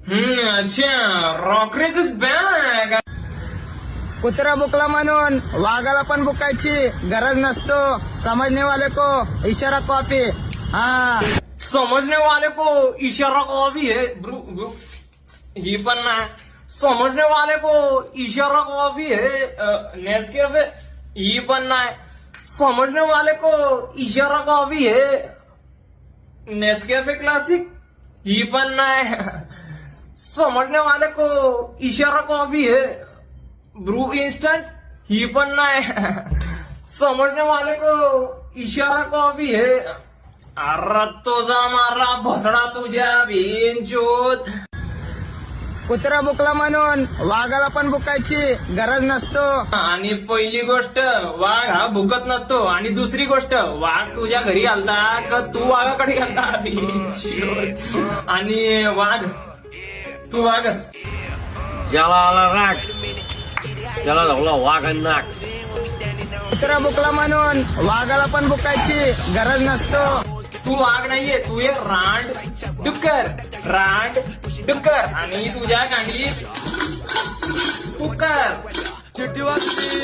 अच्छा रॉकरेज is bag. कुत्रा बुकला म्हणून वाघाला पण बुकायची गरज नसतो. समजने वाले को इशारा कॉपी. हा समजने वाले को इशारा कॉपी है ब्रू ब्रू. ही पण नाही. समजने वाले को इशारा कॉपी है नेस्कैफे. ही पण नाही. समजने वाले को इशारा कॉपी है नेस्कैफे क्लासिक. ही पण नाही. समजने वाले को इशारा कॉफी है ब्रू इंस्टंट. ही पण नाही. समजने वाले को इशारा कॉफी है. अरे तुझा मारा भोसडा तुझ्या बिनचूत. कुत्रा बुकला म्हणून वाघाला पण बुकायची गरज नसतो. आणि पहिली गोष्ट वाघ हा भुकत नसतो. आणि दुसरी गोष्ट वाघ तुझ्या घरी आलता का तू वाघाकडे गेलता बिनचूत. आणि वाघ तू वाघ. ज्याला आला राग त्याला लावला वाघ आणि नाक. कुत्रा बुकला म्हणून वाघाला पण बुकायची गरज नसतो. तू वाघ नाहीये. तू एक रांड डुक्कर. रांड डुक्कर. आणि तुझ्या गांडीत कुकर. चिट्टी वाजली.